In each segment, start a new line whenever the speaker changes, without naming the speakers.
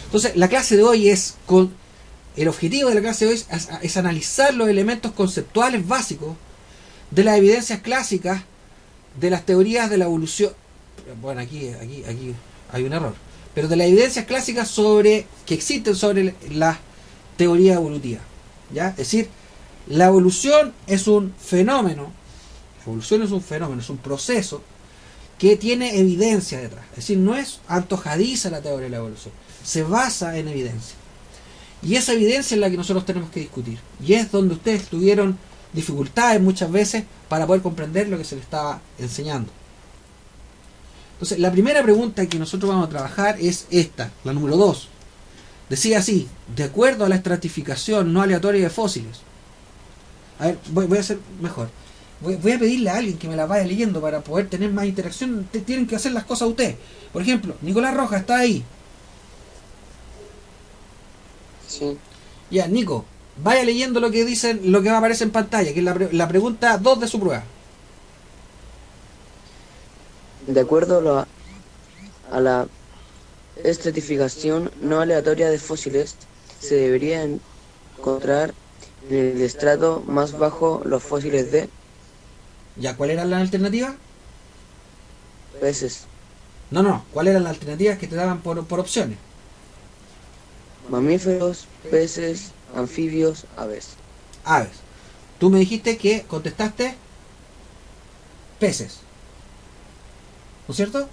Entonces, la clase de hoy el objetivo de la clase de hoy es analizar los elementos conceptuales básicos de las evidencias clásicas de las teorías de la evolución. Bueno, aquí hay un error. Pero de las evidencias clásicas que existen sobre la teoría evolutiva. ¿Ya? Es decir, la evolución es un fenómeno. La evolución es un fenómeno, es un proceso que tiene evidencia detrás. Es decir, no es antojadiza la teoría de la evolución. Se basa en evidencia. Y esa evidencia es la que nosotros tenemos que discutir. Y es donde ustedes tuvieron dificultades muchas veces para poder comprender lo que se les estaba enseñando. Entonces, la primera pregunta que nosotros vamos a trabajar es esta, la número 2. Decía así: de acuerdo a la estratificación no aleatoria de fósiles. A ver, voy a hacer mejor. Voy a pedirle a alguien que me la vaya leyendo para poder tener más interacción. Tienen que hacer las cosas ustedes. Por ejemplo, Nicolás Rojas está ahí.
Sí.
Ya, Nico, vaya leyendo lo que dicen, lo que va a aparecer en pantalla, que es la pregunta 2 de su prueba.
De acuerdo a la estratificación no aleatoria de fósiles, se debería encontrar en el estrato más bajo los fósiles de
Ya, ¿cuál era la alternativa?
peces,
No, ¿cuál eran las alternativas que te daban por opciones?
mamíferos, peces, anfibios, aves.
Aves. Tú me dijiste que contestaste peces, ¿no es cierto?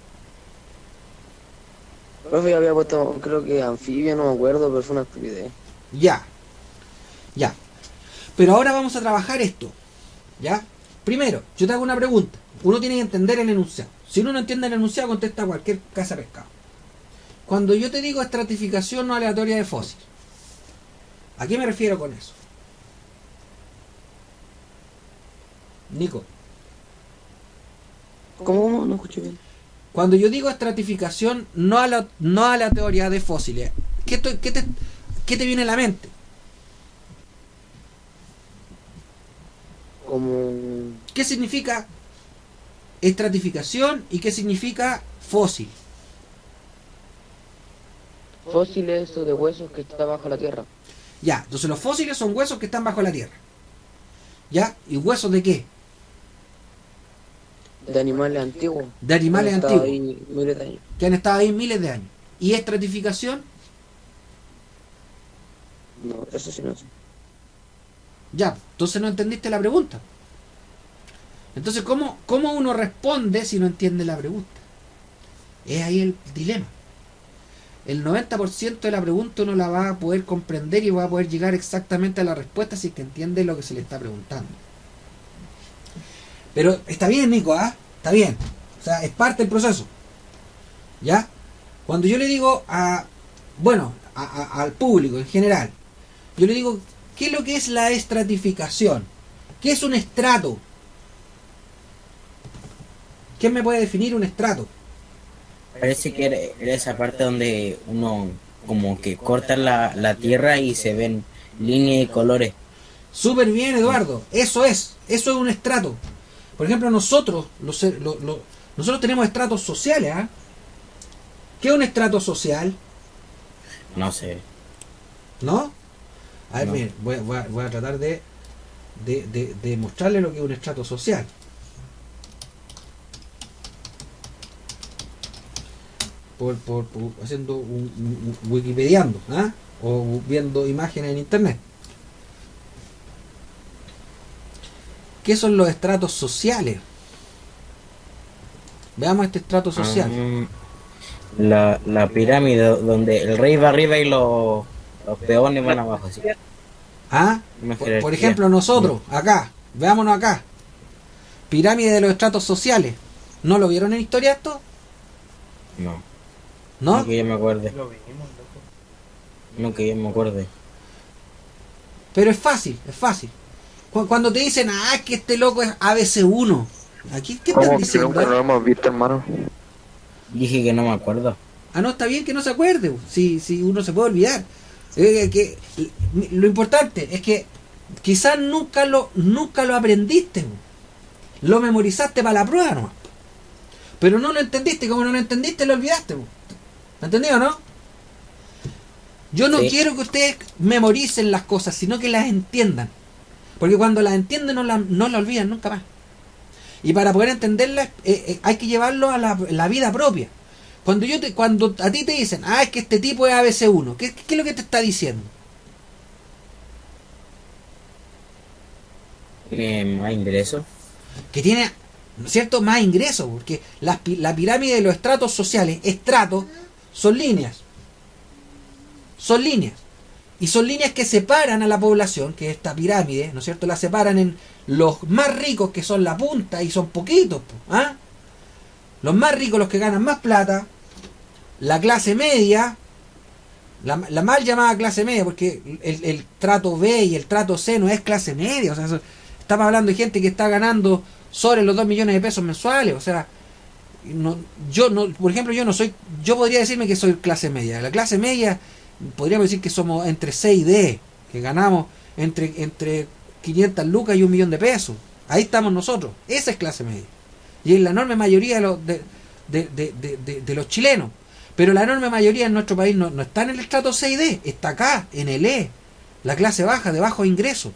Profe, yo había puesto, creo que anfibio, no me acuerdo, pero fue una estupidez.
Ya. Pero ahora vamos a trabajar esto. ¿Ya? Primero, yo te hago una pregunta. Uno tiene que entender el enunciado. Si uno no entiende el enunciado, contesta cualquier casa de pescado. Cuando yo te digo estratificación no aleatoria de fósiles, ¿a qué me refiero con eso? Nico.
¿Cómo? No escuché bien.
Cuando yo digo estratificación no aleatoria de fósiles, ¿qué te viene a la mente?
Como
¿Qué significa estratificación y qué significa fósil?
fósiles o de huesos que está bajo la tierra.
Ya, entonces los fósiles son huesos que están bajo la tierra. ¿Ya? ¿Y huesos de qué?
De animales antiguos.
De animales
Han estado
antiguos.
ahí miles de años.
Que han estado ahí miles de años. ¿Y estratificación?
No, eso sí no sé.
Ya, entonces no entendiste la pregunta. Entonces, ¿cómo uno responde si no entiende la pregunta? Es ahí el dilema. El 90% de la pregunta uno la va a poder comprender y va a poder llegar exactamente a la respuesta si es que entiende lo que se le está preguntando. Pero está bien, Nico, ¿ah? Está bien. O sea, es parte del proceso. ¿Ya? Cuando yo le digo al público en general, yo le digo, ¿qué es lo que es la estratificación? ¿Qué es un estrato? ¿Quién me puede definir un estrato?
Parece que era esa parte donde uno como que corta la tierra y se ven líneas y colores.
Súper bien, Eduardo. Eso es un estrato. Por ejemplo, nosotros tenemos estratos sociales, ¿ah? ¿Qué es un estrato social?
No sé.
¿No? A ver,
No.
miren, voy a tratar de mostrarle lo que es un estrato social. Por haciendo un wikipediando, ¿ah? O viendo imágenes en internet. ¿Qué son los estratos sociales? Veamos este estrato social.
La pirámide donde el rey va arriba y los peones van abajo, ¿sí?
¿Ah? Por ejemplo, nosotros, acá, veámonos acá. Pirámide de los estratos sociales. ¿No lo vieron en historia esto?
No.
¿No?
No que yo me acuerde. No que yo me acuerde.
Pero es fácil. Cuando te dicen, que este loco es ABC1, ¿aquí qué están diciendo?
Nunca lo hemos visto, hermano.
Dije que no me acuerdo.
No, está bien que no se acuerde, si uno se puede olvidar. Lo importante es que quizás nunca lo aprendiste, lo memorizaste para la prueba, ¿no? Pero no lo entendiste, como no lo entendiste, lo olvidaste. ¿Me entendido, no? Yo no
Sí.
quiero que ustedes memoricen las cosas, sino que las entiendan. Porque cuando las entienden no la olvidan nunca más. Y para poder entenderlas hay que llevarlo a la vida propia. Cuando a ti te dicen, es que este tipo es ABC1, ¿qué es lo que te está diciendo?
Más ingresos.
Que tiene, ¿no es cierto?, más ingresos, porque la pirámide de los estratos sociales, estratos, son líneas. Son líneas. Y son líneas que separan a la población, que esta pirámide, ¿no es cierto?, la separan en los más ricos, que son la punta, y son poquitos, ¿ah? Los más ricos, los que ganan más plata, la clase media, la mal llamada clase media, porque el trato B y el trato C no es clase media, o sea, estamos hablando de gente que está ganando sobre los 2 millones de pesos mensuales, o sea, por ejemplo, yo podría decirme que soy clase media. La clase media, podríamos decir que somos entre C y D, que ganamos entre 500 lucas y 1 millón de pesos. Ahí estamos nosotros, esa es clase media. Y es la enorme mayoría de los chilenos. Pero la enorme mayoría en nuestro país no está en el estrato C y D, está acá, en el E, la clase baja, de bajos ingresos.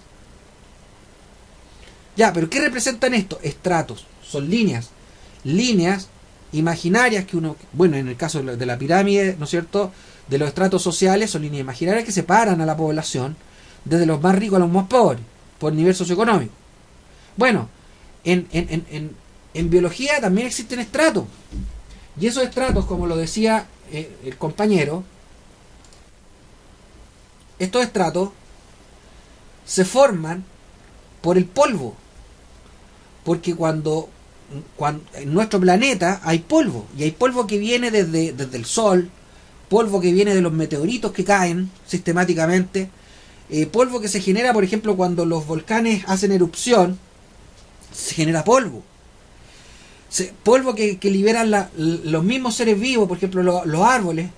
Ya, pero ¿qué representan estos estratos? Son líneas imaginarias que uno, bueno, en el caso de la pirámide, ¿no es cierto?, de los estratos sociales, son líneas imaginarias que separan a la población desde los más ricos a los más pobres, por nivel socioeconómico. Bueno, en biología también existen estratos. Y esos estratos, como lo decía el compañero, estos estratos se forman por el polvo. Porque cuando en nuestro planeta hay polvo, y hay polvo que viene desde el Sol, polvo que viene de los meteoritos que caen sistemáticamente, polvo que se genera, por ejemplo, cuando los volcanes hacen erupción, se genera polvo. Polvo que liberan los mismos seres vivos, por ejemplo los árboles,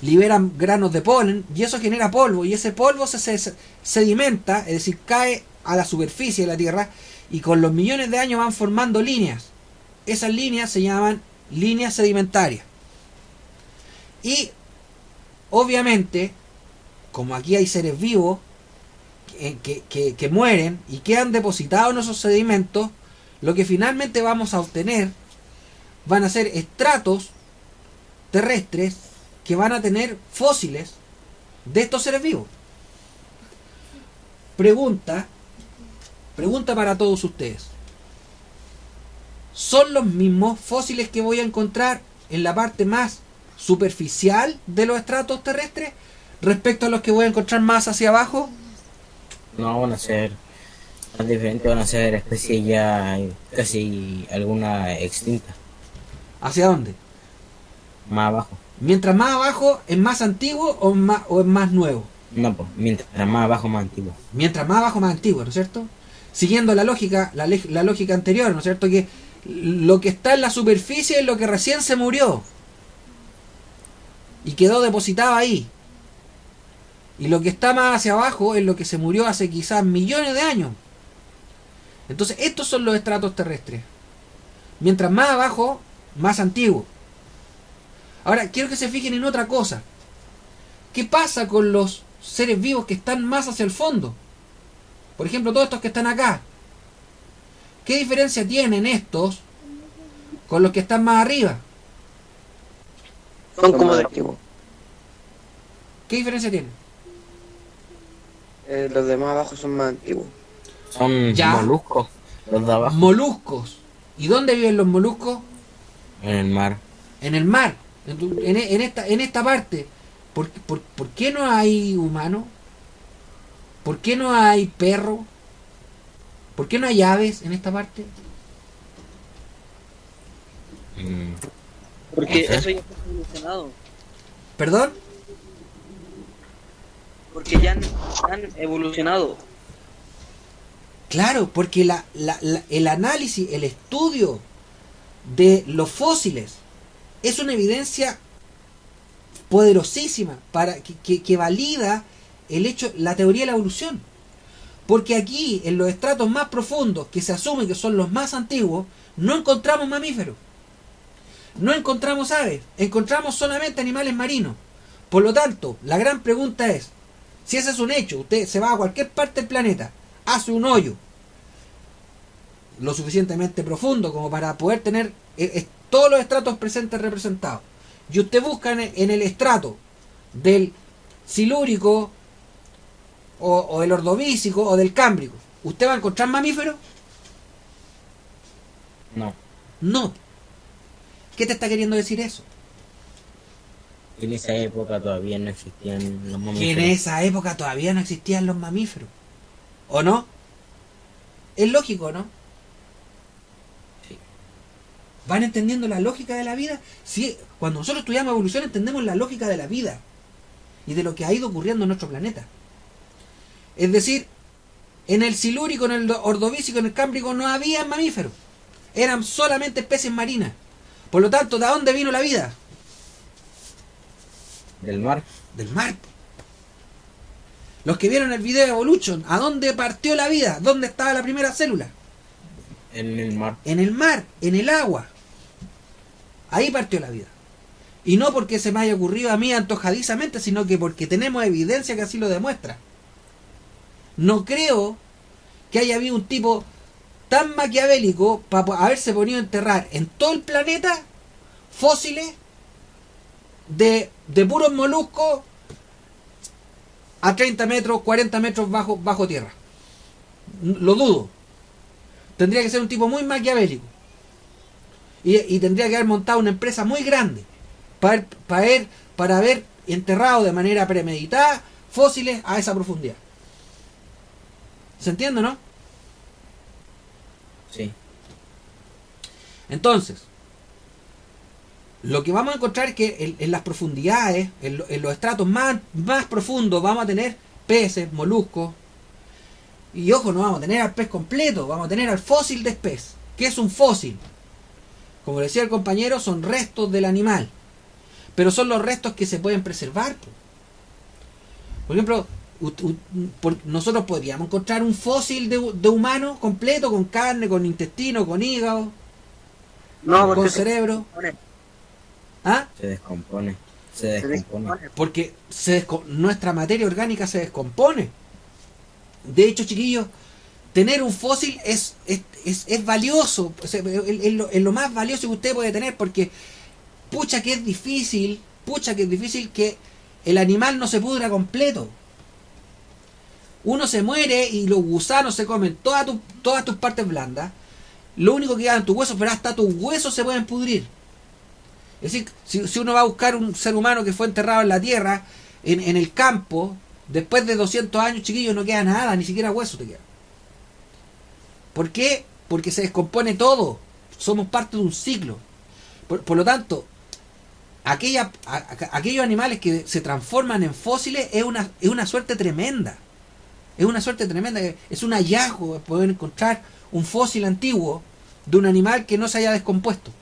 liberan granos de polen, y eso genera polvo, y ese polvo se sedimenta, es decir, cae a la superficie de la Tierra, y con los millones de años van formando líneas. Esas líneas se llaman líneas sedimentarias. Y obviamente, como aquí hay seres vivos que mueren y quedan depositados en esos sedimentos, lo que finalmente vamos a obtener van a ser estratos terrestres que van a tener fósiles de estos seres vivos. Pregunta para todos ustedes. ¿Son los mismos fósiles que voy a encontrar en la parte más superficial de los estratos terrestres respecto a los que voy a encontrar más hacia abajo?
No, van a ser más diferentes, van a ser especies ya casi alguna extinta.
¿Hacia dónde?
Más abajo.
Mientras más abajo, ¿es más antiguo o es más nuevo?
No, pues, mientras más abajo, más antiguo.
Mientras más abajo, más antiguo, ¿no es cierto? Siguiendo la lógica anterior, ¿no es cierto? Que lo que está en la superficie es lo que recién se murió y quedó depositado ahí. Y lo que está más hacia abajo es lo que se murió hace quizás millones de años. Entonces, estos son los estratos terrestres. Mientras más abajo, más antiguo. Ahora, quiero que se fijen en otra cosa. ¿Qué pasa con los seres vivos que están más hacia el fondo? Por ejemplo, todos estos que están acá. ¿Qué diferencia tienen estos con los que están más arriba?
Son como de antiguo.
¿Qué diferencia tienen?
Los demás abajo son más antiguos.
Son
Ya.
moluscos, los de abajo.
Moluscos. ¿Y dónde viven los moluscos?
En el mar.
En el mar. En esta parte. ¿Por qué no hay humano? ¿Por qué no hay perro? ¿Por qué no hay aves en esta parte?
Porque
No sé.
eso ya está evolucionado.
¿Perdón?
Porque ya han evolucionado.
Claro, porque el análisis, el estudio de los fósiles es una evidencia poderosísima para que valida el hecho, la teoría de la evolución. Porque aquí, en los estratos más profundos, que se asume que son los más antiguos, no encontramos mamíferos, no encontramos aves, encontramos solamente animales marinos. Por lo tanto, la gran pregunta es, si ese es un hecho, usted se va a cualquier parte del planeta, hace un hoyo lo suficientemente profundo como para poder tener todos los estratos presentes representados, y usted busca en el estrato del silúrico o del ordovícico o del cámbrico, ¿usted va a encontrar mamíferos?
No.
No. ¿Qué te está queriendo decir eso?
En esa época todavía no existían los
Que en
mamíferos.
esa época todavía no existían los mamíferos. ¿O no? Es lógico, ¿no?
Sí.
¿Van entendiendo la lógica de la vida? Sí, cuando nosotros estudiamos evolución entendemos la lógica de la vida y de lo que ha ido ocurriendo en nuestro planeta. Es decir, en el silúrico, en el ordovícico, en el cámbrico no había mamíferos. Eran solamente especies marinas. Por lo tanto, ¿de dónde vino la vida?
Del mar.
Del mar. Los que vieron el video de Evolution, ¿a dónde partió la vida? ¿Dónde estaba la primera célula?
En el mar.
En el mar, en el agua. Ahí partió la vida. Y no porque se me haya ocurrido a mí antojadizamente, sino que porque tenemos evidencia que así lo demuestra. No creo que haya habido un tipo tan maquiavélico para haberse ponido a enterrar en todo el planeta fósiles de puros moluscos a 30 metros, 40 metros bajo tierra. Lo dudo. Tendría que ser un tipo muy maquiavélico. Y tendría que haber montado una empresa muy grande para haber enterrado de manera premeditada fósiles a esa profundidad. ¿Se entiende, no?
Sí.
Entonces, lo que vamos a encontrar es que en las profundidades, en los estratos más profundos, vamos a tener peces, moluscos. Y ojo, no vamos a tener al pez completo, vamos a tener al fósil de pez. ¿Qué es un fósil? Como decía el compañero, son restos del animal. Pero son los restos que se pueden preservar. Por ejemplo, nosotros podríamos encontrar un fósil de humano completo, con carne, con intestino, con hígado,
No,
con
porque
cerebro. ¿Ah?
Se descompone. Se descompone.
Porque nuestra materia orgánica se descompone. De hecho, chiquillos, tener un fósil es valioso. Es lo más valioso que usted puede tener, porque pucha que es difícil que el animal no se pudra completo. Uno se muere y los gusanos se comen todas tus partes blandas. Lo único que queda en tus huesos, pero hasta tus huesos se pueden pudrir. Es decir, si uno va a buscar un ser humano que fue enterrado en la tierra, en el campo, después de 200 años, chiquillos, no queda nada, ni siquiera hueso te queda. ¿Por qué? Porque se descompone todo. Somos parte de un ciclo. Por lo tanto, aquellos animales que se transforman en fósiles es una suerte tremenda. Es una suerte tremenda. Es un hallazgo poder encontrar un fósil antiguo de un animal que no se haya descompuesto.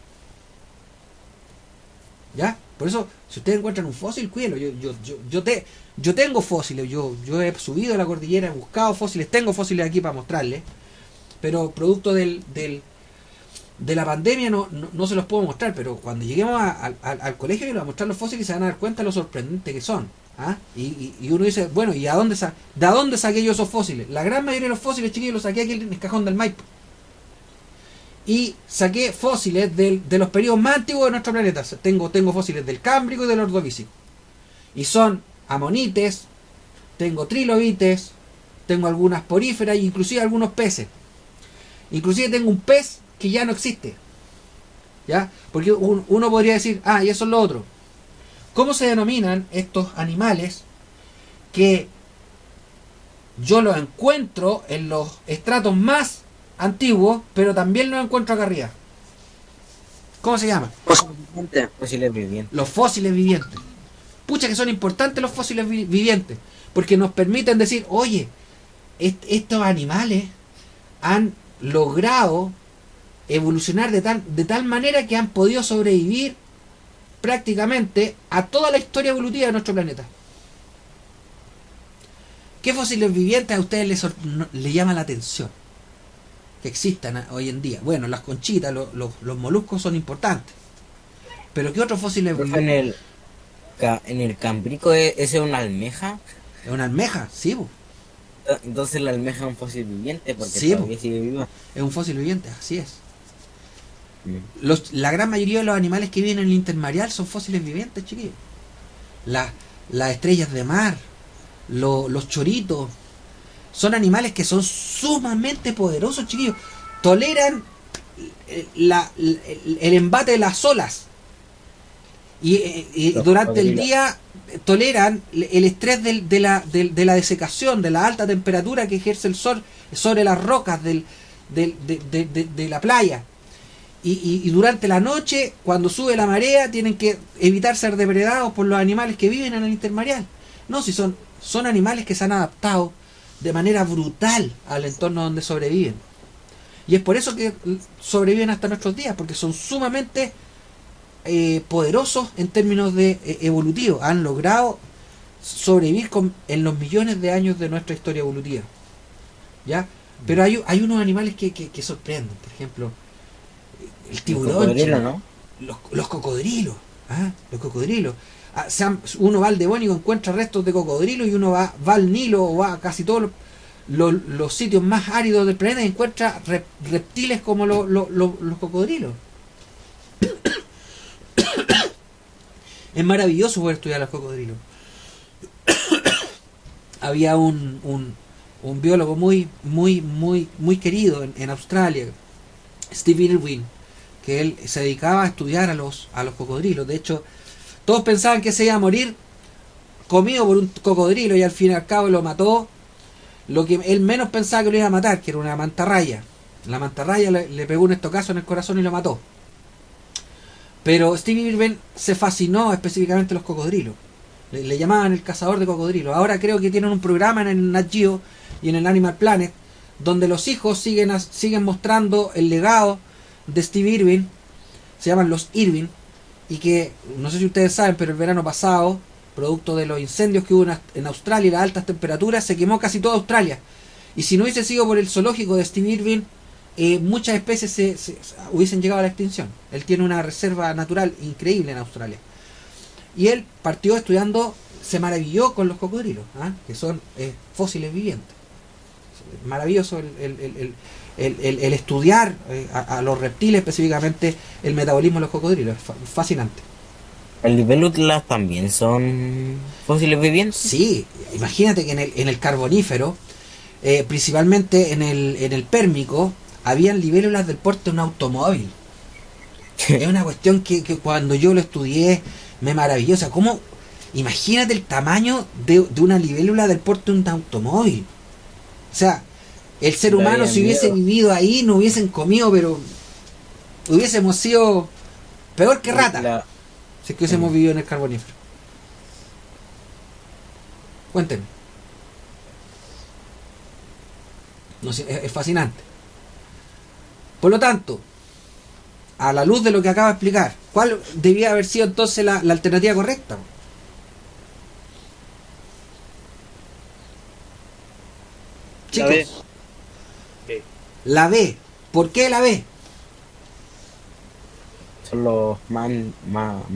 ¿Ya? Por eso, si ustedes encuentran un fósil, cuídenlo. Yo tengo fósiles. Yo he subido a la cordillera, he buscado fósiles. Tengo fósiles aquí para mostrarles. Pero producto de la pandemia no se los puedo mostrar. Pero cuando lleguemos al colegio, yo les voy a mostrar los fósiles y se van a dar cuenta de lo sorprendente que son. ¿Ah? Y uno dice, bueno, ¿y de dónde saqué yo esos fósiles? La gran mayoría de los fósiles, chiquillos, los saqué aquí en el cajón del Maipo. Y saqué fósiles de los periodos más antiguos de nuestro planeta. Tengo fósiles del Cámbrico y del Ordovícico. Y son amonites, tengo trilobites, tengo algunas poríferas e inclusive algunos peces. Inclusive tengo un pez que ya no existe. ¿Ya? Porque uno podría decir, y eso es lo otro. ¿Cómo se denominan estos animales que yo los encuentro en los estratos más antiguos, pero también los encuentro acá arriba? ¿Cómo se llama?
Fósiles vivientes.
Los fósiles vivientes. Pucha que son importantes los fósiles vivientes, porque nos permiten decir, oye, estos animales han logrado evolucionar de tal manera que han podido sobrevivir prácticamente a toda la historia evolutiva de nuestro planeta. ¿Qué fósiles vivientes a ustedes les llama la atención que existan hoy en día? Bueno, las conchitas, los moluscos son importantes. Pero ¿qué otros fósiles vivientes?
en el Cambrico ese es una almeja.
Es una almeja, sí, po.
Entonces la almeja es un fósil viviente porque
Sí,
todavía sigue viva.
Es un fósil viviente, así es.
Mm.
La gran mayoría de los animales que viven en el intermareal son fósiles vivientes, chiquillos. Las estrellas de mar, los choritos, son animales que son sumamente poderosos, chiquillos. Toleran el embate de las olas. Y
Los
durante el
cocodrilos.
día toleran el estrés de la desecación, de la alta temperatura que ejerce el sol sobre las rocas de la playa. Y durante la noche, cuando sube la marea, tienen que evitar ser depredados por los animales que viven en el intermareal. No, si son animales que se han adaptado de manera brutal al entorno donde sobreviven. Y es por eso que sobreviven hasta nuestros días, porque son sumamente poderosos en términos de evolutivos. Han logrado sobrevivir en los millones de años de nuestra historia evolutiva. ¿Ya? Pero hay unos animales que sorprenden. Por ejemplo, el tiburón,
Cocodrilo, ¿no?
los cocodrilos. ¿Ah? Los cocodrilos. Uno va al Devónico, encuentra restos de cocodrilos, y uno va al Nilo o va a casi todos los sitios más áridos del planeta y encuentra reptiles como los cocodrilos. Es maravilloso poder estudiar los cocodrilos. Había un biólogo muy querido en Australia, Steve Irwin, que él se dedicaba a estudiar a los cocodrilos. De hecho, todos pensaban que se iba a morir comido por un cocodrilo, y al fin y al cabo lo mató. Lo que él menos pensaba que lo iba a matar, que era una mantarraya. La mantarraya le pegó un estocazo en el corazón y lo mató. Pero Steve Irwin se fascinó específicamente a los cocodrilos. Le llamaban el cazador de cocodrilos. Ahora creo que tienen un programa en el Nat Geo y en el Animal Planet, donde los hijos siguen mostrando el legado de Steve Irwin. Se llaman los Irwin. Y que, no sé si ustedes saben, pero el verano pasado, producto de los incendios que hubo en Australia y las altas temperaturas, se quemó casi toda Australia. Y si no hubiese sido por el zoológico de Steve Irwin, muchas especies se hubiesen llegado a la extinción. Él tiene una reserva natural increíble en Australia. Y él partió estudiando, se maravilló con los cocodrilos, que son fósiles vivientes. Maravilloso el estudiar a los reptiles, específicamente el metabolismo de los cocodrilos. Es fascinante.
¿El libélulas también son fósiles vivientes?
Sí, imagínate que en el Carbonífero, principalmente en el Pérmico, habían libélulas del porte de un automóvil. Es una cuestión que cuando yo lo estudié me maravilló. O sea, ¿cómo? Imagínate el tamaño de una libélula del porte de un automóvil. O sea, el ser humano, si hubiese vivido ahí, no hubiesen comido, pero hubiésemos sido peor que rata. Si es que hubiésemos vivido en el Carbonífero. Cuéntenme. No sé, es fascinante. Por lo tanto, a la luz de lo que acabo de explicar, ¿cuál debía haber sido entonces la alternativa correcta?
La B.
Chicos, la B. ¿Por qué la B?
Son los más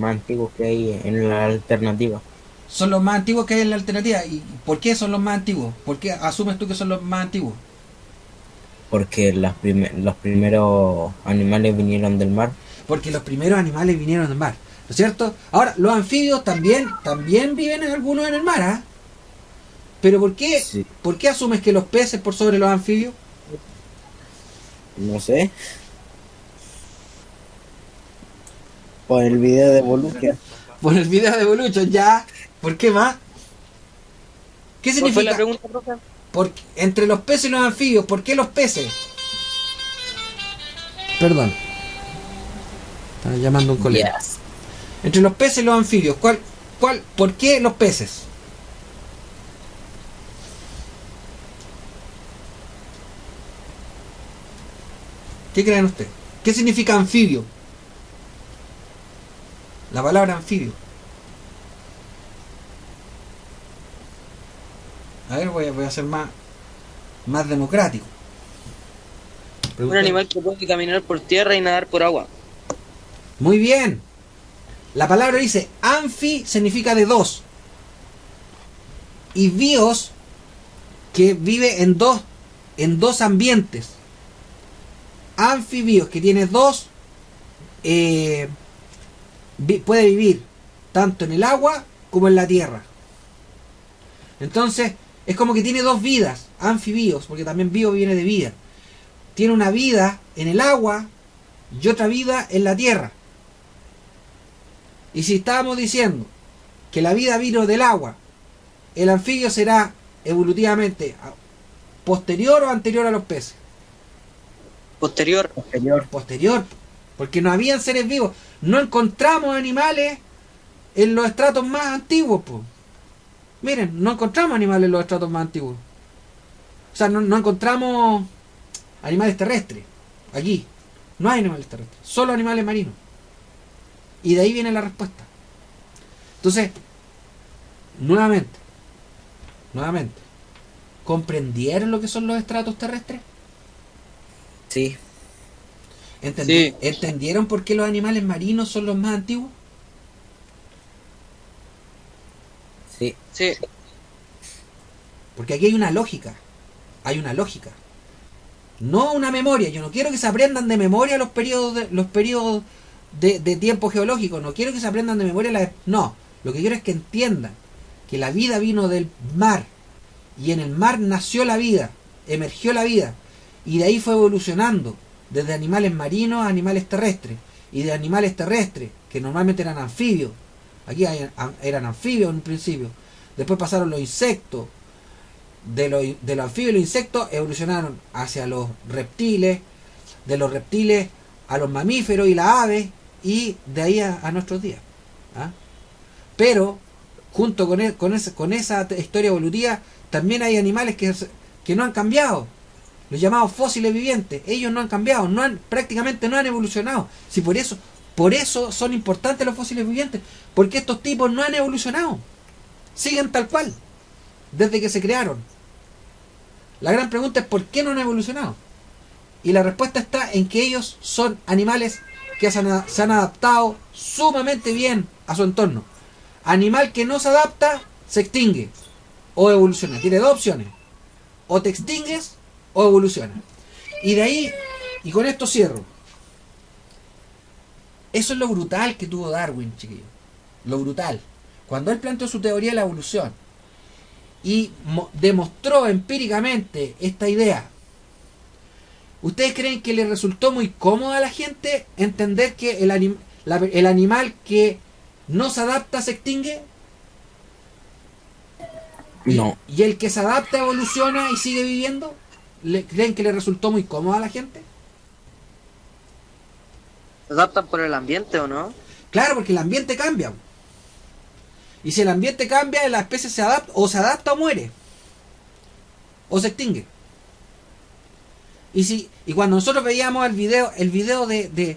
antiguos que hay en la alternativa.
Son los más antiguos que hay en la alternativa. ¿Y por qué son los más antiguos? ¿Por qué asumes tú que son los más antiguos?
Porque los primeros animales vinieron del mar.
Porque los primeros animales vinieron del mar, ¿no es cierto? Ahora, los anfibios también viven en algunos en el mar, ¿ah? Pero ¿por qué?
Sí.
¿Por qué asumes que los peces por sobre los anfibios?
No sé. Por el video de Volusia.
Por el video de Evolution, ya. ¿Por qué más? ¿Qué
¿Cuál fue la
significa?
pregunta, profe?
Entre los peces y los anfibios, ¿por qué los peces? Perdón. Están llamando a un colega.
Yes.
Entre los peces y los anfibios, ¿por qué los peces? ¿Qué creen ustedes? ¿Qué significa anfibio? La palabra anfibio. A ver, voy a ser más democrático.
Un animal que puede caminar por tierra y nadar por agua.
Muy bien. La palabra dice anfi significa de dos. Y bios, que vive en dos ambientes. Anfibios, que tiene dos, puede vivir tanto en el agua como en la tierra. Entonces, es como que tiene dos vidas, anfibios, porque también bio viene de vida. Tiene una vida en el agua y otra vida en la tierra. Y si estábamos diciendo que la vida vino del agua, el anfibio será evolutivamente posterior o anterior a los peces.
Posterior.
Posterior, porque no habían seres vivos. No encontramos animales en los estratos más antiguos, po. Miren, no encontramos animales en los estratos más antiguos. O sea, no encontramos animales terrestres. Aquí no hay animales terrestres, solo animales marinos. Y de ahí viene la respuesta. Entonces, nuevamente, ¿comprendieron lo que son los estratos terrestres?
Sí.
Sí.
¿Entendieron por qué los animales marinos son los más antiguos?
Sí.
Sí.
Porque aquí hay una lógica. No una memoria. Yo no quiero que se aprendan de memoria los periodos de tiempo geológico. No quiero que se aprendan de memoria no. Lo que quiero es que entiendan que la vida vino del mar. Y en el mar nació la vida. Emergió la vida. Y de ahí fue evolucionando. Desde animales marinos a animales terrestres. Y de animales terrestres, que normalmente eran anfibios. Aquí eran anfibios en un principio. Después pasaron los insectos. De los anfibios y los insectos evolucionaron hacia los reptiles. De los reptiles a los mamíferos y las aves. Y de ahí a nuestros días. ¿Ah? Pero, junto con esa historia evolutiva, también hay animales que no han cambiado. Los llamados fósiles vivientes. Ellos no han cambiado. Prácticamente no han evolucionado. Si por eso son importantes los fósiles vivientes. Porque estos tipos no han evolucionado. Siguen tal cual. Desde que se crearon. La gran pregunta es ¿por qué no han evolucionado? Y la respuesta está en que ellos son animales que se han adaptado sumamente bien a su entorno. Animal que no se adapta, se extingue o evoluciona. Tiene dos opciones. O te extingues o evoluciona. Y de ahí, y con esto cierro. Eso es lo brutal que tuvo Darwin, chiquillos. Lo brutal. Cuando él planteó su teoría de la evolución y demostró empíricamente esta idea, ¿ustedes creen que le resultó muy cómodo a la gente entender que el animal que no se adapta se extingue?
No.
¿Y el que se adapta evoluciona y sigue viviendo? ¿Creen que le resultó muy cómodo a la gente?
¿Se adaptan por el ambiente o no?
Claro, porque el ambiente cambia. Y si el ambiente cambia, la especie se adapta o muere. O se extingue. Y cuando nosotros veíamos el video de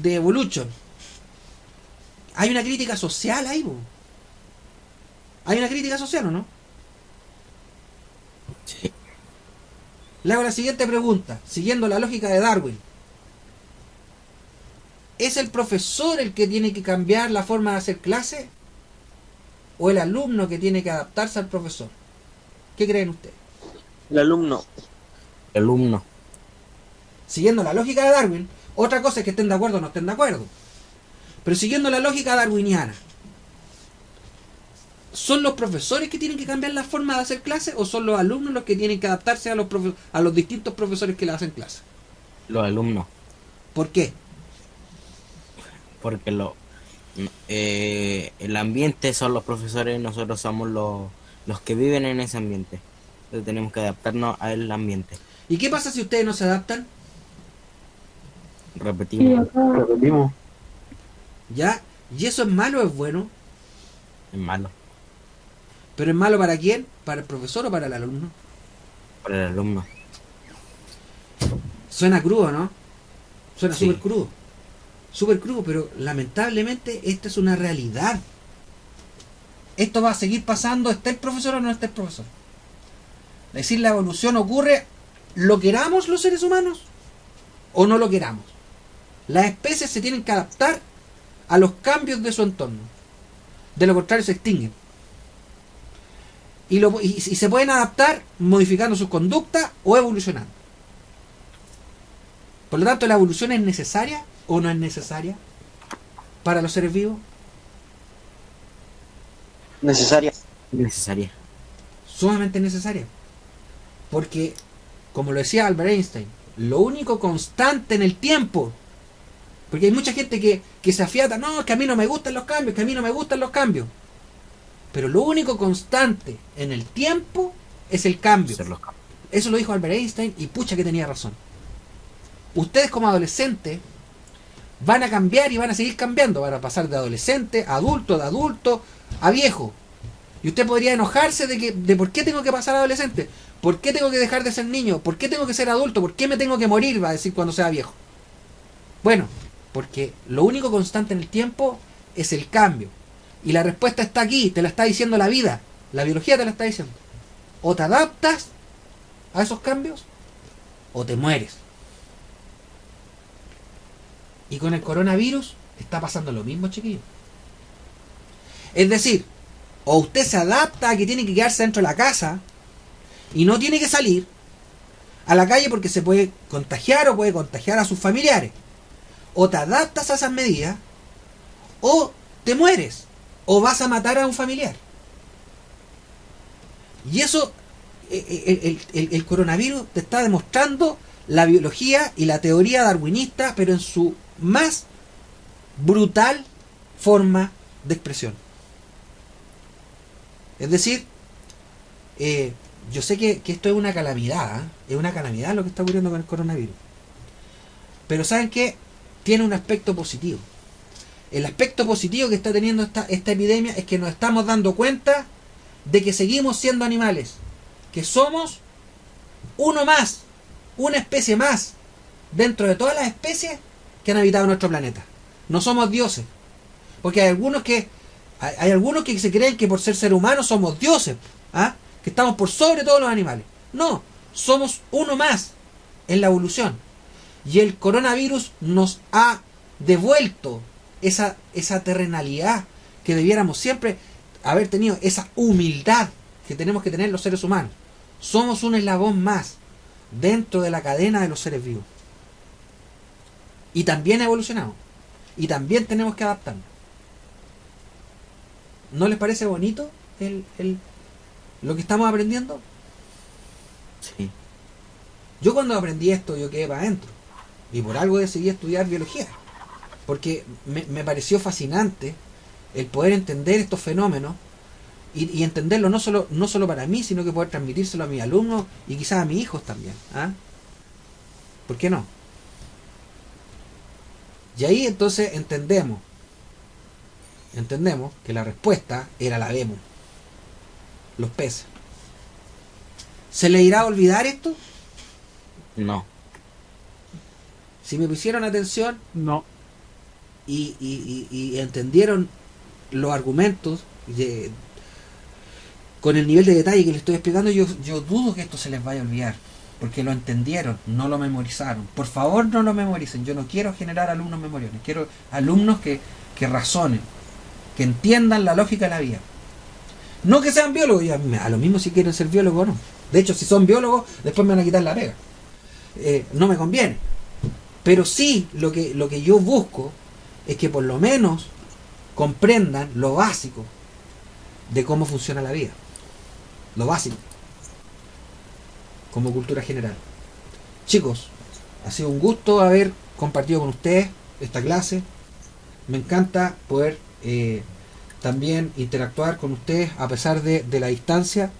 Evolution, hay una crítica social ahí, ¿no? Hay una crítica social, ¿o no?
Sí.
Le hago la siguiente pregunta, siguiendo la lógica de Darwin. ¿Es el profesor el que tiene que cambiar la forma de hacer clase? ¿O el alumno que tiene que adaptarse al profesor? ¿Qué creen ustedes?
El alumno.
El alumno.
Siguiendo la lógica de Darwin, otra cosa es que estén de acuerdo o no estén de acuerdo. Pero siguiendo la lógica darwiniana, ¿son los profesores que tienen que cambiar la forma de hacer clase o son los alumnos los que tienen que adaptarse a los distintos profesores que le hacen clase?
Los alumnos.
¿Por qué?
Porque el ambiente son los profesores, nosotros somos los que viven en ese ambiente. Entonces tenemos que adaptarnos al ambiente.
¿Y qué pasa si ustedes no se adaptan?
Repetimos.
¿Ya? ¿Y eso es malo o es bueno?
Es malo.
¿Pero es malo para quién? ¿Para el profesor o para el alumno?
Para el alumno.
Suena crudo, ¿no? Suena
Sí.
súper crudo. Súper crudo, pero lamentablemente esta es una realidad. Esto va a seguir pasando, esté el profesor o no esté el profesor. Es decir, la evolución ocurre, lo queramos los seres humanos o no lo queramos. Las especies se tienen que adaptar a los cambios de su entorno. De lo contrario se extinguen. Y se pueden adaptar modificando su conducta o evolucionando. Por lo tanto, ¿la evolución es necesaria o no es necesaria para los seres vivos?
Necesaria.
Necesaria.
Sumamente necesaria. Porque, como lo decía Albert Einstein, lo único constante en el tiempo, porque hay mucha gente que se afiata, no, que a mí no me gustan los cambios, que a mí no me gustan los cambios. Pero lo único constante en el tiempo es el cambio. Eso lo dijo Albert Einstein y pucha que tenía razón. Ustedes como adolescentes van a cambiar y van a seguir cambiando, van a pasar de adolescente a adulto, de adulto a viejo. Y usted podría enojarse de por qué tengo que pasar a adolescente, por qué tengo que dejar de ser niño, por qué tengo que ser adulto, por qué me tengo que morir, va a decir cuando sea viejo. Bueno, porque lo único constante en el tiempo es el cambio. Y la respuesta está aquí, te la está diciendo la vida, la biología te la está diciendo. O te adaptas a esos cambios o te mueres. Y con el coronavirus está pasando lo mismo, chiquillos. Es decir, o usted se adapta a que tiene que quedarse dentro de la casa y no tiene que salir a la calle porque se puede contagiar o puede contagiar a sus familiares. O te adaptas a esas medidas o te mueres o vas a matar a un familiar. Y eso, el coronavirus te está demostrando la biología y la teoría darwinista, pero en su más brutal forma de expresión. Es decir, yo sé que esto es una calamidad, es una calamidad lo que está ocurriendo con el coronavirus. Pero ¿saben qué? Tiene un aspecto positivo. El aspecto positivo que está teniendo esta epidemia es que nos estamos dando cuenta de que seguimos siendo animales, que somos uno más, una especie más, dentro de todas las especies que han habitado nuestro planeta. No somos dioses, porque hay algunos que se creen que por ser humanos somos dioses, ¿ah? Que estamos por sobre todos los animales. No, somos uno más en la evolución. Y el coronavirus nos ha devuelto esa terrenalidad que debiéramos siempre haber tenido, esa humildad que tenemos que tener los seres humanos. Somos un eslabón más dentro de la cadena de los seres vivos. Y también evolucionamos. Y también tenemos que adaptarnos. ¿No les parece bonito lo que estamos aprendiendo?
Sí.
Yo cuando aprendí esto, yo quedé para adentro. Y por algo decidí estudiar biología. Porque me pareció fascinante el poder entender estos fenómenos y entenderlo no solo para mí, sino que poder transmitírselo a mis alumnos y quizás a mis hijos también. ¿Ah? ¿Por qué no? Y ahí entonces entendemos que la respuesta era la vemos. Los peces. ¿Se le irá a olvidar esto?
No.
Si me pusieron atención,
No.
y entendieron los argumentos con el nivel de detalle que les estoy explicando, yo dudo que esto se les vaya a olvidar, porque lo entendieron, no lo memorizaron. Por favor, no lo memoricen. Yo no quiero generar alumnos memoriones, quiero alumnos que razonen, que entiendan la lógica de la vida. No que sean biólogos, y a lo mismo si quieren ser biólogos o no. De hecho, si son biólogos, después me van a quitar la pega. No me conviene. Pero sí, lo que yo busco es que por lo menos comprendan lo básico de cómo funciona la vida. Lo básico. Como cultura general. Chicos, ha sido un gusto haber compartido con ustedes esta clase. Me encanta poder también interactuar con ustedes a pesar de la distancia.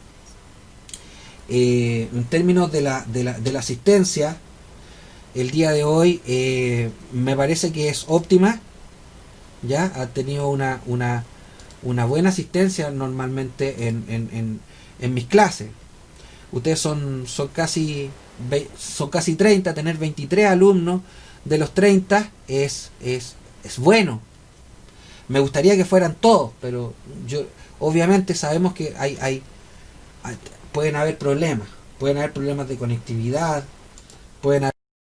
En términos de la asistencia, el día de hoy me parece que es óptima. Ya ha tenido una buena asistencia normalmente en mis clases. Ustedes son casi 30, tener 23 alumnos de los 30 es bueno. Me gustaría que fueran todos, pero obviamente sabemos que pueden haber problemas de conectividad, pueden haber